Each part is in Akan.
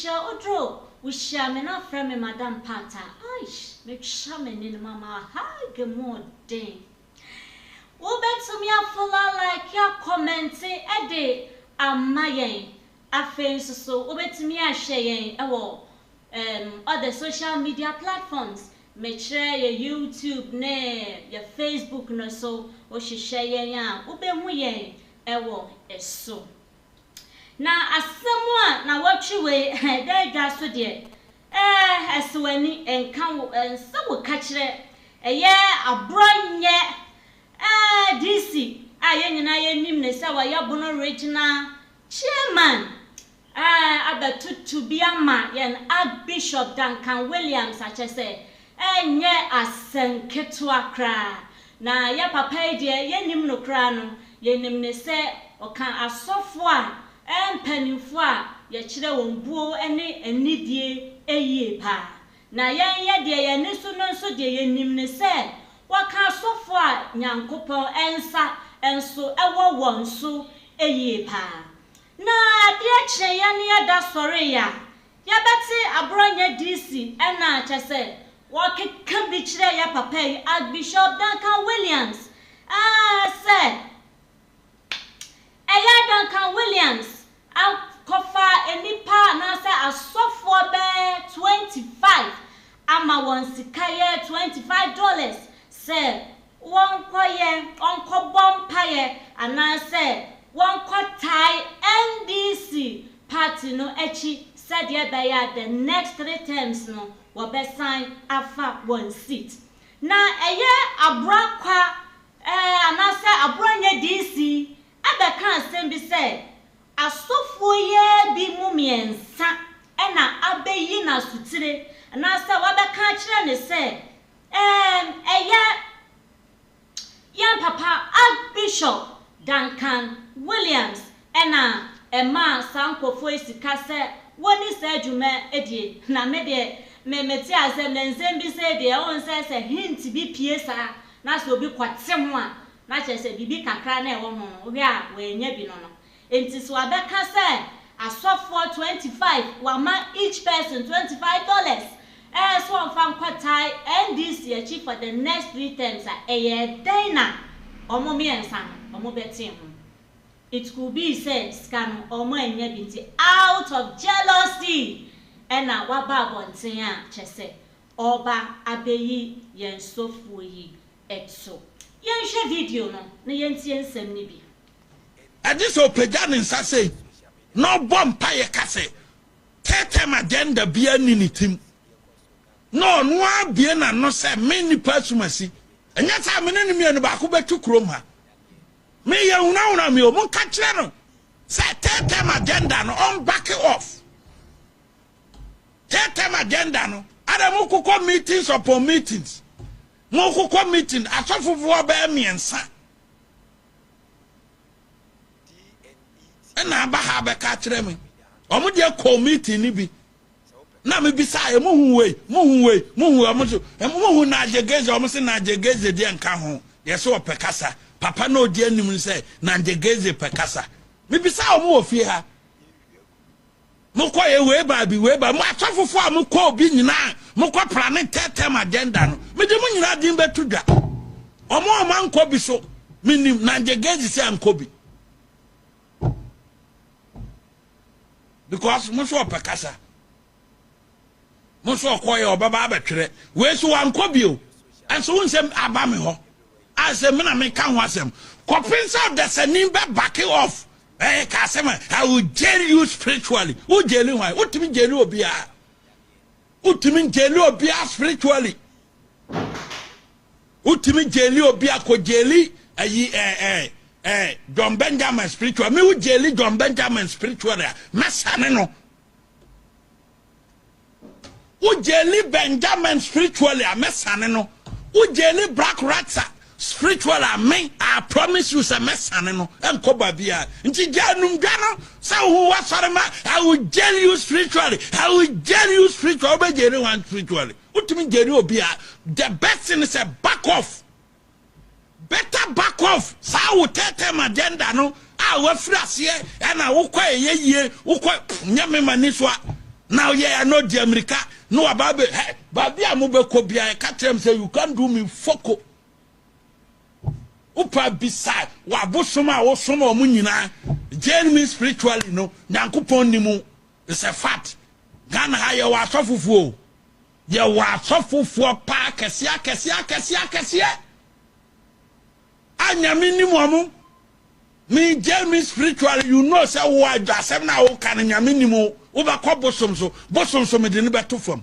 Odro, we shall me not from me, Madame Pata. Aish, make shaman in Mama. Hi, good morning. Wo bet to me a full like ya commenting a day, mayen. A face so, bet me a share other social media platforms. Make sure your YouTube, ne, your Facebook, no so, or she share ya, ube so. Now, as someone now what you way, there just so dear. As when and come and so will catch it. Abronye. DC. I nimness our Yabono regional chairman. I bet to be a man, and Archbishop Duncan Williams, such as say, and ye as sent Ketua cry. Now, ya papa dear, ye nimno crano, ye nimness or can a soft one. Pennyfua, ye chile won buo any ye pa. Na ye dear, Nisu no so dear, ye nimne said, what can so far, young couple ensa, and so ever one so ye pa. Na dear Chayania da sorry ya. Ya betse Abronye DC, and na chase, what can be chile ya papa, Archbishop Duncan Williams. Said, Duncan Williams. I'll cover any part now say a software bear 25. Ama one sikaya $25. Say one quiet uncle bompire and I say one tie NDC party no echi said ye by the next 3 terms no will be signed after 1 seat. Now a year abrakwa and I say Abronye DC other can't send be said. A software be mumiensa, and I abeyi na sutire, and I said, what the country say, young papa, Archbishop Duncan Williams, and a man, Sanko Foisi Casse, when he said you may edit, na me metia them, then Zembi said, their own says a hint to be PSA, not will be quite someone, not as a bibi cacrane woman, we are when ye be no. It is what Becca said, a software 25, one each person $25. As one from Quatai and this year chief for the next 3 terms a year dana or mommy and son or mobetim. It could be said, scan or more out of jealousy. And now what Babon Tia Chese, Oba Abeyi yen software exo. Yen share video no, NSEMON nibi. This opejan in Sase, no bomb pie casse. Tetem agenda be any team. No, no, be no say many persumacy. And yet I'm an enemy and Bakuba to Chroma. Me, you know, me, won't catch them. Say, tetem agenda no on back it off. Tetem agenda no. Adamuko meetings upon meetings. Moko meeting, I thought for bear me and son. And I have a catch them. Omo dia committee ni bi. Na me bisa e mo huwe, na jegeze omo se na jegeze de nka ho. Yeso opekasa. Papa no di anim se na jegeze pekasa. Me bisa omo ofie ha. Mo kwa ye we ba mo atofofo a mo kwa obi nyina, mo kwa plan term agenda no. Me de mo nyina din betu dwa. Omo manko bi so. Minim na jegeze se anko bi. Because Muso Pacasa Muso Koya or Baba Betre, where's one cobio? And so on some Abamiho. As a man may come was him. Copins out the Sanimba backing off. Eh, Casema, I will jail you spiritually. Who jail you? What to mean jail be? What to mean jail be spiritually? What to mean jail be a co jelly? John Benjamin spiritual. Me would jelly John Benjamin spiritual. Massaneno. Would jelly Benjamin spiritually a messaneno. Would jelly black rats spiritual a me. I promise you some messaneno and cobabia. And Janum Gano. So who was I would jelly you spiritually. I would jelly you spiritual. But jelly one spiritually. What to mean jelly be the best thing is a back off. Better back off. So I will tell agenda no. I will flash here and I will quite ye. Who quite Yamaniswa. Now yeah, I know the America. No ababe. Hey, baby amube kobia. Katrem say you can't do me foko. Upa beside. Wa busuma o soma omunyina. Jail me spiritually no. Nyankopon ni mu. It's a fact. Ghana ha ye wa sofufuo. Ye wa sofufuo pa kesia. Anya minimum. Me jail me spiritually, you know, say why just now can minimum over bosom so me didn't better from.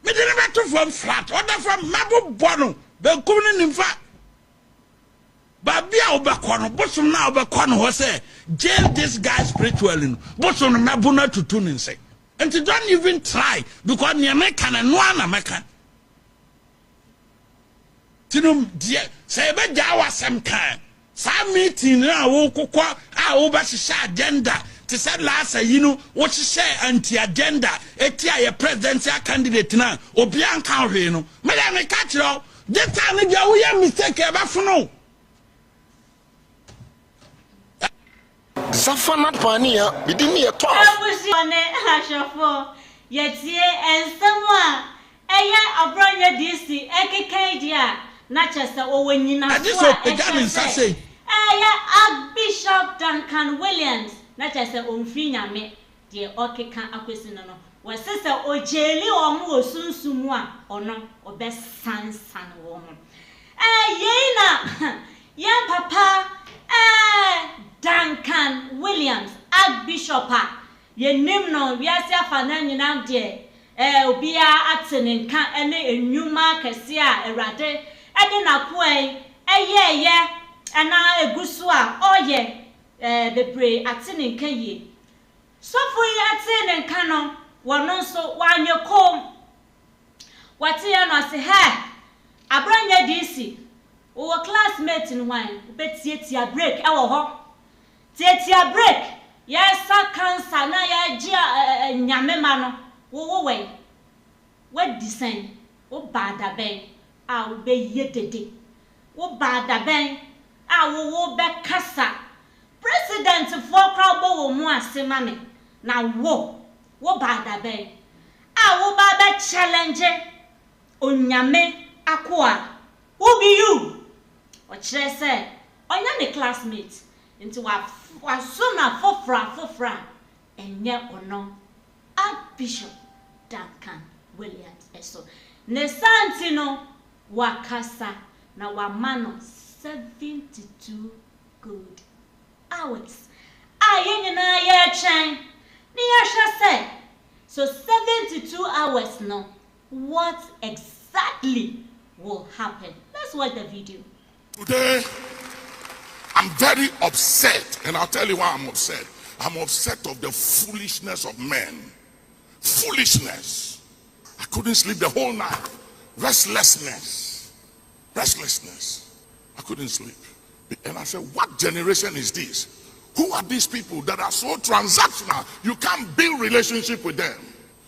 Me didn't better from flat, order from Mabu Bono, the coming in fact. Babia Obacono, bosom now Obacono was say, jail this guy spiritually, bosom Mabuna to tune and say. And you don't even try because you're American and one American. Tinum, dear, say, but Jawa some kind. Some meeting now, Wokwa, our agenda. To say last, you know, what you say anti agenda, a presidential candidate now, or Bianca, you know. Madame catch you all. This time we are mistake about for no. Zafanat Pania, we didn't hear talk. I was on it, Hashafo. Yet, and someone, Abronye DC, Ekekadia. Not just when you know, Archbishop Duncan Williams, not just a umfina me, dear Okeka Aquisino, was sister or jelly or more soon sumwa or no, or best son woman. Yena, young papa, Duncan Williams, Archbishop, ye nimno, we are Safanan out there, Obia Atson and can't any new market, a rade. Edina kwe yeah and now a gusua oh yeah bebre atinin kenye so for atinin kano wono so wan ye kom wati ya no se ha Abronye DC wo classmate in wine betie break e wo ho tie break yes cancer na ya gia nyamema no wo we design wo bada ben a be yedede wo bada ben a wo be kasa president for crowd wo mu asema me na wo bada ben a wo ba be challenge onyame akoa who be you o kire say onya ne classmate into wa so na fofra enye ono Archbishop Duncan Williams eso ne santino wakasa na wamano 72 good hours ayenye na ye chen ni yasha say so 72 hours no what exactly will happen? Let's watch the video. Today I'm very upset, and I'll tell you why I'm upset. I'm upset of the foolishness of men. Foolishness. I couldn't sleep the whole night. Restlessness. I couldn't sleep. And I said, what generation is this? Who are these people that are so transactional? You can't build relationship with them.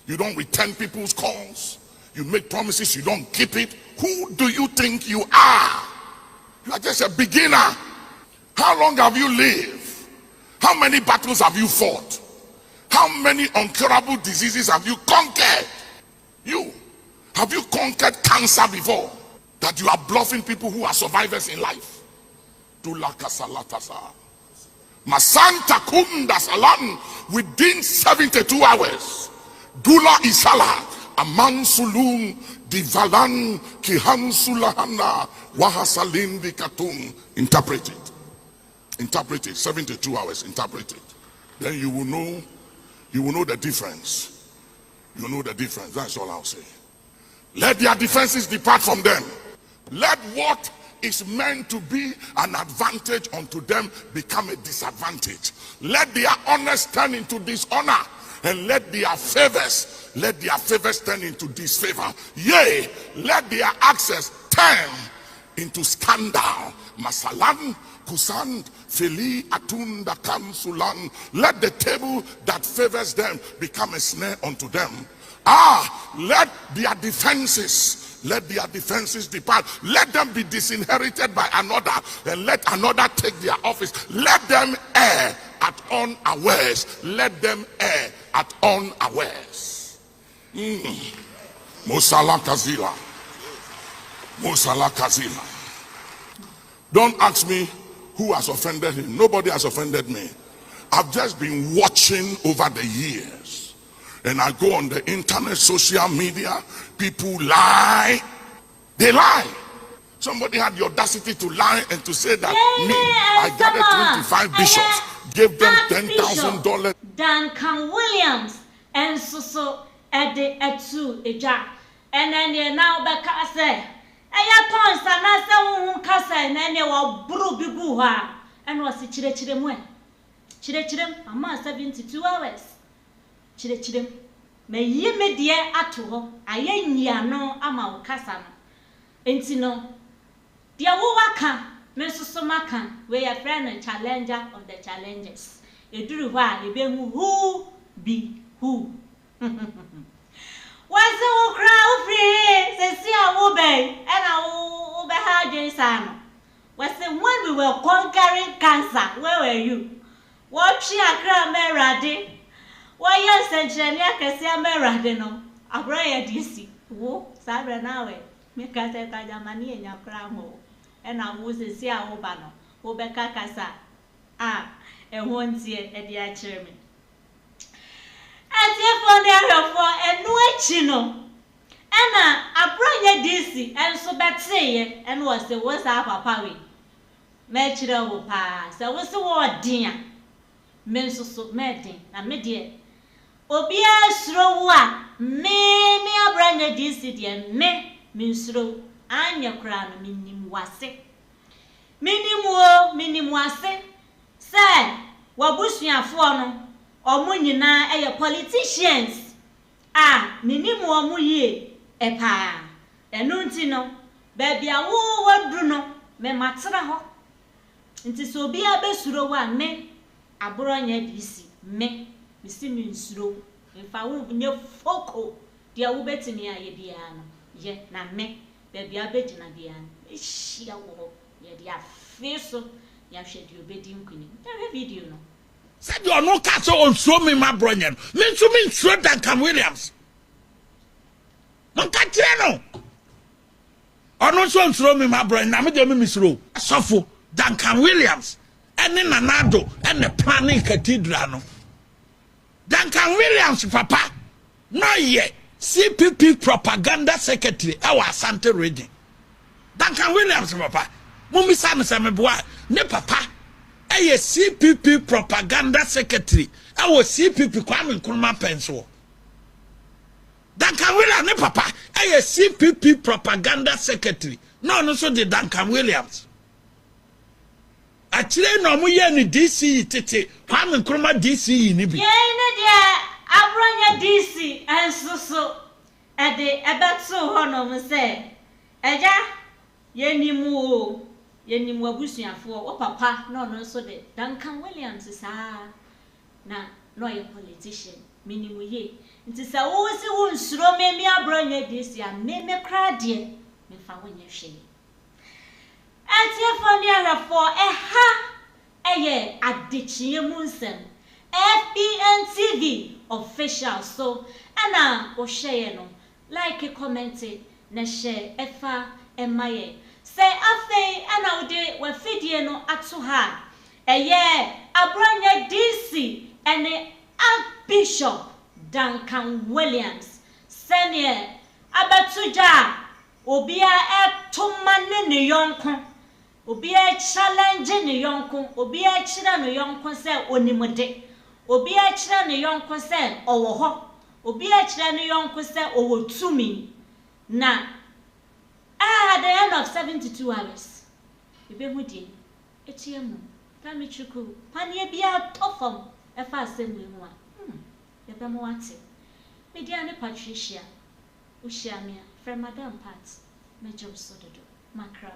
You don't return people's calls. You make promises, you don't keep it. Who do you think you are? You are just a beginner. How long have you lived? How many battles have you fought? How many incurable diseases have you conquered? Have you conquered cancer before? That you are bluffing people who are survivors in life? Masanta kunda salan within 72 hours. Dula isala aman sulung divalan kihan sulahana wahasalin dikatum. Interpret it. 72 hours. Interpret it. Then you will know the difference. You know the difference. That's all I'll say. Let their defenses depart from them. Let what is meant to be an advantage unto them become a disadvantage. Let their honors turn into dishonor, and let their favors turn into disfavor. Yea, let their access turn into scandal. Masalan kusan feli atunda kamsulan. Let the table that favors them become a snare unto them. Let their defenses depart. Let them be disinherited by another, and let another take their office. Let them err at unawares. Let them err at unawares. Musala Kazila. Musala Kazila. Don't ask me who has offended him. Nobody has offended me. I've just been watching over the years. And I go on the internet, social media, people lie. They lie. Somebody had the audacity to lie and to say that I gathered 25 bishops, gave them $10,000. Duncan Williams and so Adekye3musem. And then they now back say, Eya tons and I say, Kasa, and then they were bru bibuha, and was a chirechirem. Chirechirem, a man 72 hours. Chirechirem, may ye me dear at home, I ain't ya no, ama Kasa. Entino, dear Waka, Mrs. Somaka, we are friend and challenger of the challenges. You do why you be who be who. What's the crowd free? Say, see, I will obey, and I will obey her, Jason. What's the when we were conquering cancer? Where were you? What she a crowd merade? Why, yes, and Jania can say a meradeno. Abronye DC. Who, Sabra now, make us a Kajamani in your crown. And I was a sea obano, Obeka Casa. Ah, and one year at the chairman. As if on there for a new chino. And Abronye DC, and so bad say, and was the worst of our power. Metro will pass. I was the word, dear. Men so medding, and media. Obia srowa, me Abronye DC, dear, me, Minsro, and your crown, minim wase. Minim wase. Say, Wabusia for Omunina a politicians. Ah, Minimu muye, a pa. And Nuntino, baby, a woo Bruno, me matraho. Inti so be a besuro one me, Abronye DC, me, Missy Minsro. If I won't be no foco, dear Ubetinia Yediano, yet na me, baby, a bet in a dian. She a war, yet ya face so, ya shed you betting queen. Every video no. Said you are no catch on so me, my brother. Mean to mean sure Duncan Williams. No catch no. Or no so throw me, my brother. Now me de me misro. Suffer Duncan Williams. And in Nanado and the planning cathedral. No. Duncan Williams, papa. No yet. CPP propaganda secretary. Our Santa reading. Duncan Williams, papa. Mummy Sam boy. Ne papa. A CPP propaganda secretary. I was CPP Kwame Nkrumah pencil. Duncan Williams, ne papa. A CPP propaganda secretary. No, so the Duncan Williams. Actually, no mu ye ni DC tete. Kwame Nkrumah DC ni bi. Ye ne dia Abronye DC and so at the ebatso hono say. Eja ye ni mu Yenim wabusuafo o papa no so de Duncan Williams na no politician minimu ye nti sa wo si wo nsuro me Abronye this ya me kra de me fa wonye hwe antiefo ni arafo Adekye3musem FPNTV official so ana o share no like comment na share efa emaye. Say after and I would we feed no ato ha. Abronye DC and the Archbishop Duncan Williams. Senior abatuja obia tomane ne yonko. Obia challenge ne yonko. Obia chira ne yonko se onimode. Obia chira ne yonko se owo ho. Obia chira ne yonko se owo tumi. Na at the end of 72 hours, you be moody. Etiemu, Kamichuku, Pania be out of a fast assembly one. The Bemoati. Mediana Patricia, Ushamia, from Madame Pat, Major Sododo, Macra.